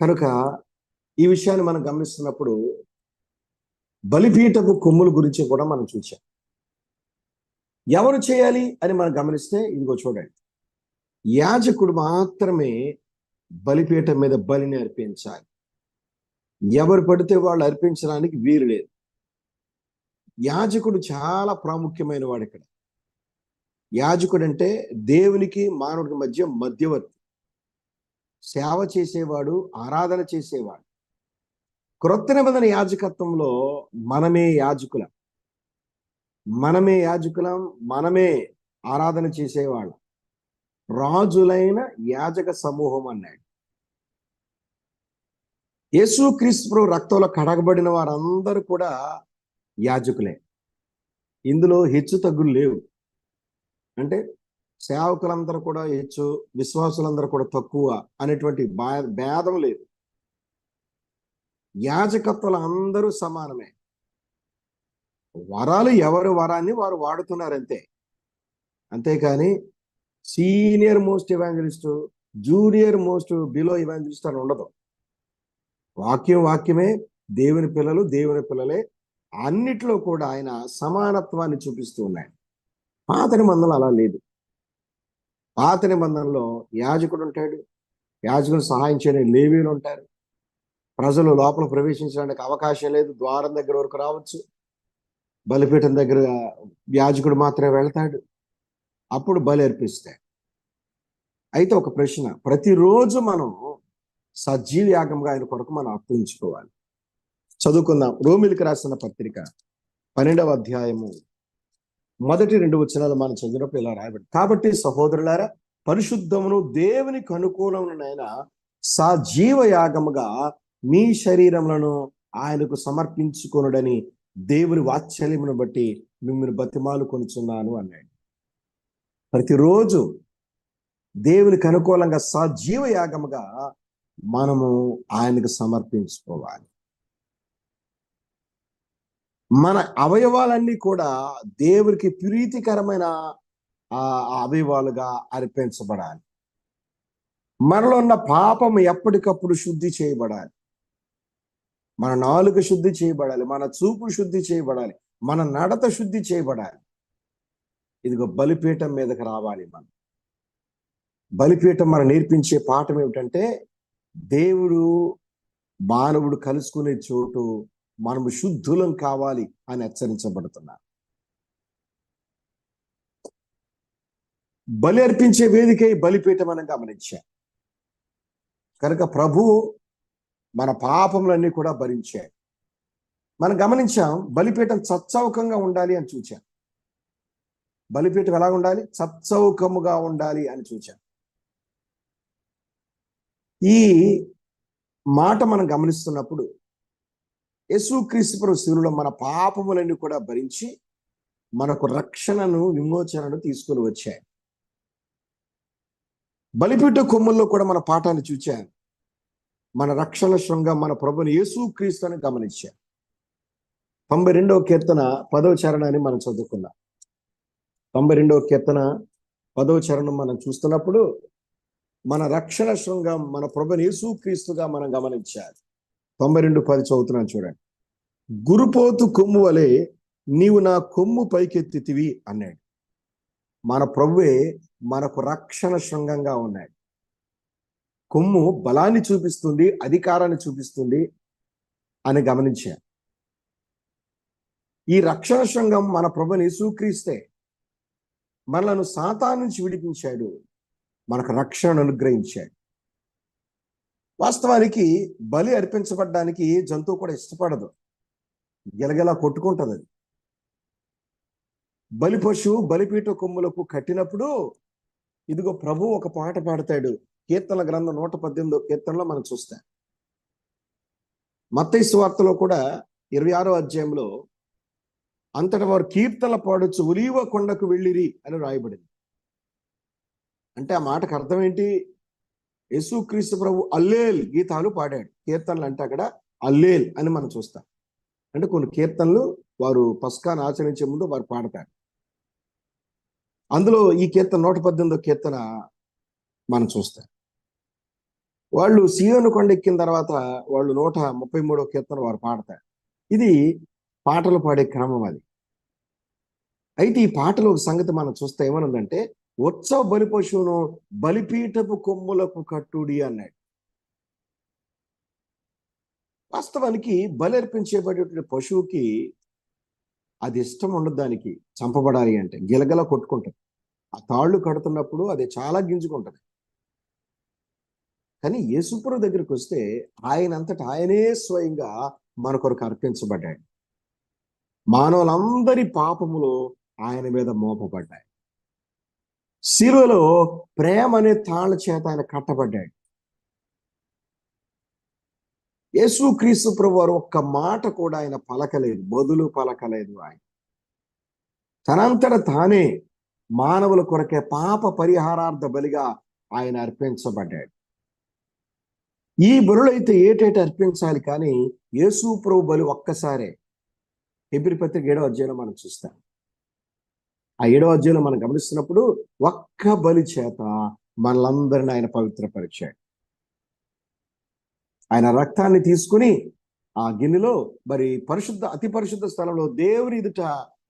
A: కనుక ఈ విషయాన్ని మనం గమనిస్తున్నప్పుడు బలిపీఠపు కొమ్ముల గురించి కూడా మనం చూసాం. ఎవరు చేయాలి అని మనం గమనిస్తే ఇదిగో చూడండి, యాజకుడు మాత్రమే బలిపీఠం మీద బలిని అర్పించాలి. ఎవరు పడితే వాళ్ళు అర్పించడానికి వీలు లేదు. యాజకుడు చాలా ప్రాముఖ్యమైన వాడు. ఇక్కడ యాజకుడు అంటే దేవునికి మానవుడికి మధ్యవర్తి, సేవ చేసేవాడు, ఆరాధన చేసేవాడు. క్రొత్త నిబంధన యాజకత్వంలో మనమే యాజకులం, మనమే ఆరాధన చేసేవాళ్ళం. రాజులైన యాజక సమూహం అన్నాడు. యేసుక్రీస్తు రక్తంలో కడగబడిన వారందరూ కూడా యాజకులే. ఇందులో హెచ్చు తగ్గులు లేవు. అంటే సేవకులందరూ కూడా హెచ్చు, విశ్వాసులందరూ కూడా తక్కువ అనేటువంటి భేదం లేదు. యాజకత్వాలు అందరూ సమానమే. వరాలు ఎవరు వరాన్ని వారు వాడుతున్నారంతే. అంతేకాని senior most evangelist, junior most below evangelist అని ఉండదు. వాక్యమే, దేవుని పిల్లలే. అన్నిట్లో కూడా ఆయన సమానత్వాన్ని చూపిస్తూ ఉన్నాడు. పాత నిబంధనలు అలా లేదు. పాత నిబంధనలో యాజకుడు ఉంటాడు, యాజకుడు సహాయం చేయడానికి లేవీలు ఉంటారు. ప్రజలు లోపల ప్రవేశించడానికి అవకాశం లేదు, ద్వారం దగ్గర వరకు రావచ్చు. బలిపీఠం దగ్గర యాజకుడు మాత్రమే వెళ్తాడు, అప్పుడు బలి అర్పిస్తాడు. అయితే ఒక ప్రశ్న, ప్రతిరోజు మనం సజీవ యాగంగా ఆయన కొరకు మనం అర్పించుకోవాలి. చదువుకుందాం. రోమిలికి రాసిన పత్రిక 12వ అధ్యాయము మొదటి 2 వచనాలు మనం చదివినప్పుడు ఇలా రాయబడి, కాబట్టి సహోదరులారా, పరిశుద్ధమును దేవునికి అనుకూలమునైన సజీవ యాగముగా మీ శరీరములను ఆయనకు సమర్పించుకొనుడని దేవుని వాత్సల్యమును బట్టి మిమ్మల్ని బతిమాలు కొనుచున్నాను అన్నాడు. ప్రతిరోజు దేవునికి అనుకూలంగా సజీవ యాగముగా మనము ఆయనకు సమర్పించుకోవాలి. మన అవయవాలన్నీ కూడా దేవునికి ప్రీతికరమైన అవయవాలుగా అర్పించబడాలి. మనలో ఉన్న పాపం ఎప్పటికప్పుడు శుద్ధి చేయబడాలి. మన నాలుక శుద్ధి చేయబడాలి, మన చూపు శుద్ధి చేయబడాలి, మన నడత శుద్ధి చేయబడాలి. ఇదిగో బలిపీఠం మీదకి రావాలి. మనం బలిపీఠం మనం నేర్పించే పాఠం ఏమిటంటే, దేవుడు మానవుడు కలుసుకునే చోటు, మనము శుద్ధులం కావాలి అని హెచ్చరించబడుతున్నారు. బలి అర్పించే వేదికే బలిపీఠం అని గమనించాం. కనుక ప్రభువు మన పాపములన్నీ కూడా భరించాడు. మనం గమనించాం, బలిపీఠం సచ్చౌకంగా ఉండాలి అని చూచాం. బలిపీఠం ఎలా ఉండాలి? సచ్చౌకముగా ఉండాలి అని చూచాం. ఈ మాట మనం గమనిస్తున్నప్పుడు యేసుక్రీస్తు ప్రభు శిలువలో మన పాపములన్నీ కూడా భరించి మనకు రక్షణను, విమోచనను తీసుకుని వచ్చాయి. బలిపీఠ కొమ్ముల్లో కూడా మన పాఠాన్ని చూచాం. మన రక్షణ శృంగం మన ప్రభుని యేసుక్రీస్తు అని గమనించాం. 92వ కీర్తన 10వ చరణాన్ని మనం చదువుకున్నాం. 92వ కీర్తన 10వ చరణం మనం చూస్తున్నప్పుడు మన రక్షణ శృంగం మన ప్రభుని యేసుక్రీస్తుగా మనం గమనించాలి. 92:10 చదువుతున్నాను చూడండి. గురుపోతు కొమ్ము వలె నీవు నా కొమ్ము పైకెత్తితివి అన్నాడు. మన ప్రభువే మనకు రక్షణ శృంగంగా ఉన్నాడు. కొమ్ము బలాన్ని చూపిస్తుంది, అధికారాన్ని చూపిస్తుంది అని గమనించాను. ఈ రక్షణ శృంగం మన ప్రభుని యేసుక్రీస్తే. మనలను సాతాను నుంచి విడిపించాడు, మనకు రక్షణను అనుగ్రహించాడు. వాస్తవానికి బలి అర్పించబడ్డానికి ఏ జంతువు కూడా ఇష్టపడదు, గెలగెలా కొట్టుకుంటుంది. అది బలి పశువు బలిపీఠ కొమ్ములకు కట్టినప్పుడు ఇదిగో ప్రభు ఒక పాట పాడతాడు. కీర్తన గ్రంథం 118వ కీర్తనలో మనం చూస్తాం. మత్తయి సువార్తలో కూడా 26వ అధ్యాయంలో అంతట వారు కీర్తనల పాడొచ్చు ఒలీవ కొండకు వెళ్ళిరి అని రాయబడింది. అంటే ఆ మాటకు అర్థం ఏంటి? యేసుక్రీస్తు ప్రభు అల్లేల్ గీతాలు పాడాడు. కీర్తనలు అంటే అక్కడ అల్లేల్ అని మనం చూస్తాం. అంటే కొన్ని కీర్తనలు వారు పస్కాను ఆచరించే ముందు వారు పాడతారు. అందులో ఈ కీర్తన 118వ కీర్తన మనం చూస్తాం. వాళ్ళు సీయోను కొండ ఎక్కిన తర్వాత వాళ్ళు 133వ కీర్తన వారు పాడతారు. ఇది పాటలు పాడే క్రమం అది. అయితే ఈ పాటలో ఒక సంగతి మనం చూస్తే ఏమనుందంటే, ఉత్సవ బలి పశువును బలిపీఠపు కొమ్ములకు కట్టుడి అన్నాడు. వాస్తవానికి బలి అర్పించేటటువంటి పశువుకి అది ఇష్టం ఉండదు, దానికి చంపబడాలి అంటే గిలగల కొట్టుకుంటుంది. ఆ తాళ్ళు కడుతున్నప్పుడు అది చాలా గింజుకుంటది. కానీ యేసుప్రభు దగ్గరికి వస్తే ఆయనంతట ఆయనే స్వయంగా మన కొరకు అర్పించబడ్డాడు. మానవులందరి పాపములు ఆయన మీద మోపబడ్డాయి. శిలువలో ప్రేమ అనే తాళ్ళ చేత ఆయన కట్టబడ్డాడు. యేసుక్రీస్తు ప్రభు వారు ఒక్క మాట కూడా ఆయన పలకలేదు, బదులు పలకలేదు. ఆయన తనంతట తానే మానవుల కొరకే పాప పరిహారార్థ బలిగా ఆయన అర్పించబడ్డాడు. ఈ బలులైతే ఏటేటి అర్పించాలి, కానీ యేసు ప్రభు బలి ఒక్కసారే. హెబ్రీ పత్రిక 7వ అధ్యాయంలో మనం చూస్తాం. ఆ 7వ అధ్యాయంలో మనం గమనిస్తున్నప్పుడు ఒక్క బలి చేత మనలందరిని ఆయన పవిత్రపరిచాడు. ఆయన రక్తాన్ని తీసుకుని ఆ గిన్నెలో మరి అతి పరిశుద్ధ స్థలంలో దేవుని ఎదుట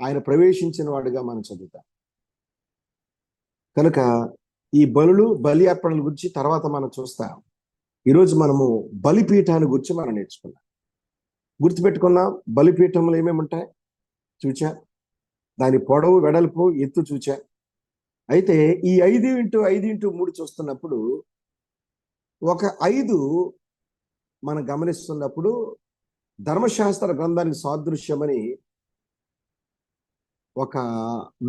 A: ఆయన ప్రవేశించిన వాడుగా మనం చదువుతాం. కనుక ఈ బలి అర్పణల గురించి తర్వాత మనం చూస్తాం. ఈరోజు మనము బలిపీఠాన్ని గురించి మనం నేర్చుకున్నాం, గుర్తుపెట్టుకున్నాం. బలిపీఠంలో ఏమేమి ఉంటాయి చూచా, దాని పొడవు, వెడల్పు, ఎత్తు చూచా. అయితే ఈ 5x5x3 చూస్తున్నప్పుడు ఒక 5 మనం గమనిస్తున్నప్పుడు ధర్మశాస్త్ర గ్రంథానికి సాదృశ్యమని ఒక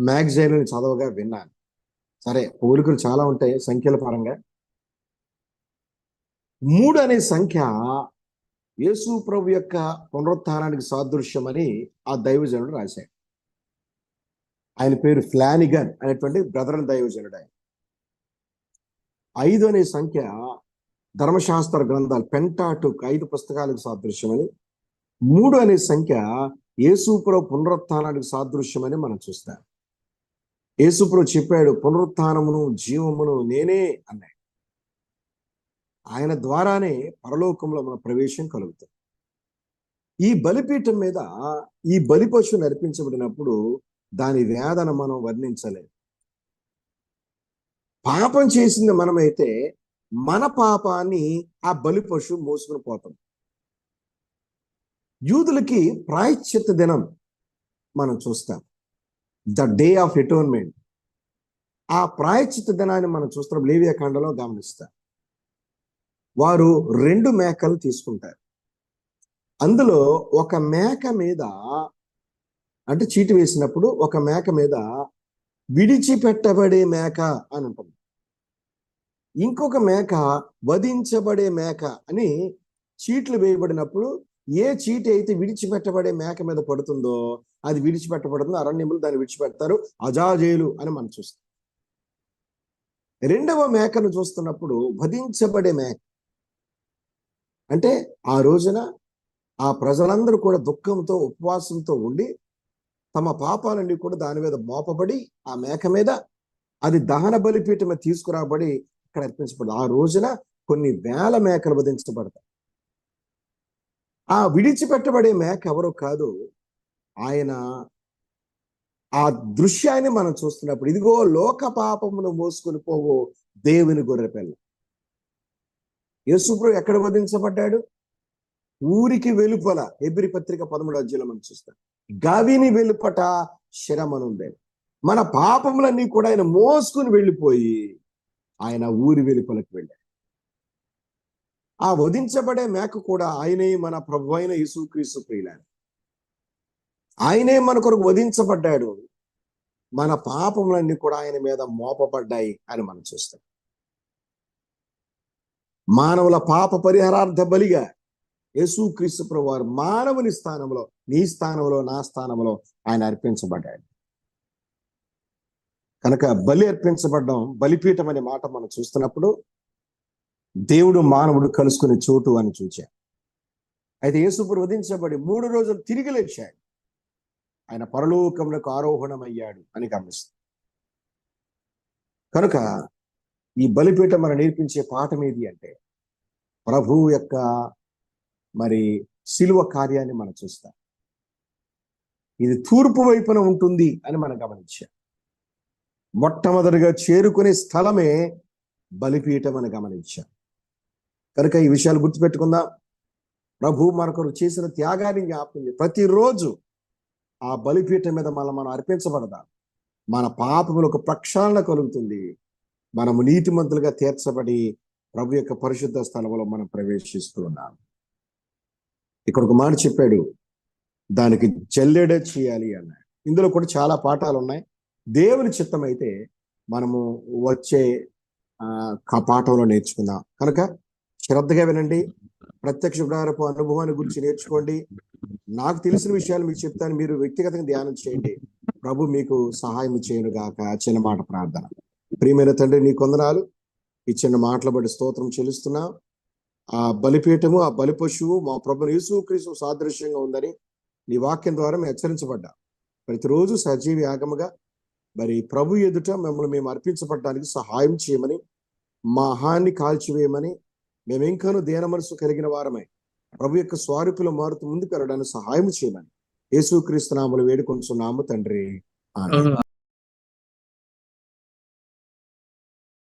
A: మ్యాగజైన్ చదవగా విన్నాను. సరే, పోలికలు చాలా ఉంటాయి సంఖ్యల పరంగా. 3 అనే సంఖ్య యేసు ప్రభు యొక్క పునరుత్థానానికి సాదృశ్యమని ఆ దైవజనుడు రాశాడు. ఆయన పేరు ఫ్లానిగన్ అనేటువంటి బ్రదర్ దైవజనుడు. ఆయన 5 అనే సంఖ్య ధర్మశాస్త్ర గ్రంథాలు పెంటాటుక్ 5 పుస్తకాలకు సాదృశ్యమని, 3 అనే సంఖ్య యేసుప్రభు పునరుత్థానానికి సాదృశ్యమని మనం చూస్తాం. యేసుప్రభు చెప్పాడు, పునరుత్థానమును జీవమును నేనే అన్నాడు. ఆయన ద్వారానే పరలోకంలో మన ప్రవేశం కలుగుతుంది. ఈ బలిపీఠం మీద ఈ బలి పశువు నడిపించబడినప్పుడు దాని వేదన మనం వర్ణించలేదు. పాపం చేసింది మనమైతే మన పాపాన్ని ఆ బలి పశువు మోసుకుని పోతాం. యూదులకి ప్రాయశ్చిత్త దినం మనం చూస్తాం, ద డే ఆఫ్ ఎటోన్మెంట్. ఆ ప్రాయశ్చిత్త దినాన్ని మనం చూస్తాం, లేవియాకాండలో గమనిస్తాం. వారు 2 మేకలు తీసుకుంటారు. అందులో ఒక మేక మీద, అంటే చీటి వేసినప్పుడు ఒక మేక మీద విడిచిపెట్టబడే మేక అని ఉంటుంది, ఇంకొక మేక వధించబడే మేక అని చీట్లు వేయబడినప్పుడు ఏ చీటి అయితే విడిచిపెట్టబడే మేక మీద పడుతుందో అది విడిచిపెట్టబడుతుంది. అరణ్యములు దాన్ని విడిచిపెడతారు, అజాజేలు అని మనం చూస్తాం. 2వ మేకను చూస్తున్నప్పుడు వధించబడే మేక అంటే ఆ రోజున ఆ ప్రజలందరూ కూడా దుఃఖంతో ఉపవాసంతో ఉండి తమ పాపాలన్నీ కూడా దాని మీద మోపబడి ఆ మేక మీద అది దహన బలిపీఠం మీద తీసుకురాబడి ఇక్కడ అర్పించబడదు. ఆ రోజున కొన్ని వేల మేకలు వధించబడతాయి. ఆ విడిచిపెట్టబడే మేక ఎవరో కాదు, ఆయన. ఆ దృశ్యాన్ని మనం చూస్తున్నప్పుడు ఇదిగో లోక పాపమును మోసుకొని పోవో దేవుని గొర్రెపిల్ల. యేసుప్రభు ఎక్కడ వధించబడ్డాడు? ఊరికి వెలుపల. హెబ్రీ పత్రిక 13వ అధ్యాయంలో మనం చూస్తాం, గవిని వెలుపట శరమనుంది. మన పాపములన్నీ కూడా ఆయన మోసుకుని వెళ్ళిపోయి ఆయన ఊరి వెలుపలకు వెళ్ళాడు. ఆ వధించబడే మేక కూడా ఆయనే, మన ప్రభు అయిన యేసుక్రీస్తు ప్రియులారా. ఆయనే మన కొరకు వధించబడ్డాడు, మన పాపములన్నీ కూడా ఆయన మీద మోపబడ్డాయి అని మనం చూస్తాం. మానవుల పాప పరిహారార్థ బలిగా యేసుక్రీస్తు ప్రభువు వారు మానవుని స్థానంలో, నీ స్థానంలో, నా స్థానంలో ఆయన అర్పించబడ్డాడు. కనుక బలి అర్పించబడ్డం, బలిపీఠం అనే మాట మనం చూస్తున్నప్పుడు దేవుడు మానవుడు కలుసుకునే చోటు అని చూచాం. అయితే యేసు ప్రభు వధించబడి 3 రోజులు తిరిగి లేచాడు, ఆయన పరలోకములకు ఆరోహణమయ్యాడు అని గమనిస్తాం. కనుక ఈ బలిపీఠం మనం నేర్పించే పాఠం ఏది అంటే, ప్రభువు యొక్క మరి శిలువ కార్యాన్ని మనం చూస్తాం. ఇది తూర్పు వైపున ఉంటుంది అని మనం గమనించాం. మొట్టమొదటిగా చేరుకునే స్థలమే బలిపీఠం అని గమనించాం. కనుక ఈ విషయాలు గుర్తుపెట్టుకుందాం. ప్రభు మనకు చేసిన త్యాగాన్ని జ్ఞాపకం చేసి ప్రతిరోజు ఆ బలిపీఠం మీద మనం అర్పించబడదాం. మన పాపములకు ప్రక్షాళన కలుగుతుంది. మనము నీతిమంతులుగా తీర్చబడి ప్రభు యొక్క పరిశుద్ధ స్థలంలో మనం ప్రవేశిస్తూ ఉన్నాం. ఇక్కడ ఒక మాట చెప్పాడు, దానికి జల్లెడ చేయాలి అన్నాడు. ఇందులో కూడా చాలా పాఠాలు ఉన్నాయి. దేవుని చిత్తం అయితే మనము వచ్చే పాఠంలో నేర్చుకుందాం. కనుక శ్రద్ధగా వినండి, ప్రత్యక్ష ప్రారూప అనుభవాన్ని గురించి నేర్చుకోండి. నాకు తెలిసిన విషయాలు మీకు చెప్తాను, మీరు వ్యక్తిగతంగా ధ్యానం చేయండి. ప్రభు మీకు సహాయం చేయను గాక. చిన్న మాట ప్రార్థన. ప్రియమైన తండ్రి, నీ కొందనాలు, ఈ చిన్న మాటలు బట్టి స్తోత్రం చెల్లిస్తున్నా. ఆ బలిపీఠము, ఆ బలి పశువు మా ప్రభువు యేసుక్రీస్తు సాదృశ్యంగా ఉందని నీ వాక్యం ద్వారా మేము హెచ్చరించబడ్డా. ప్రతిరోజు సజీవ యాగముగా మరి ప్రభు ఎదుట మిమ్మల్ని మేము అర్పించబడడానికి సహాయం చేయమని, మా హాన్ని కాల్చివేయమని, మేము ఇంకాను దీన మనసు కలిగిన వారమై ప్రభు యొక్క స్వరూపులో మారుతూ ముందుకు వెళ్ళడానికి సహాయం చేయమని యేసుక్రీస్తు నామములో వేడుకొంచున్నాము తండ్రి. ఆమేన్.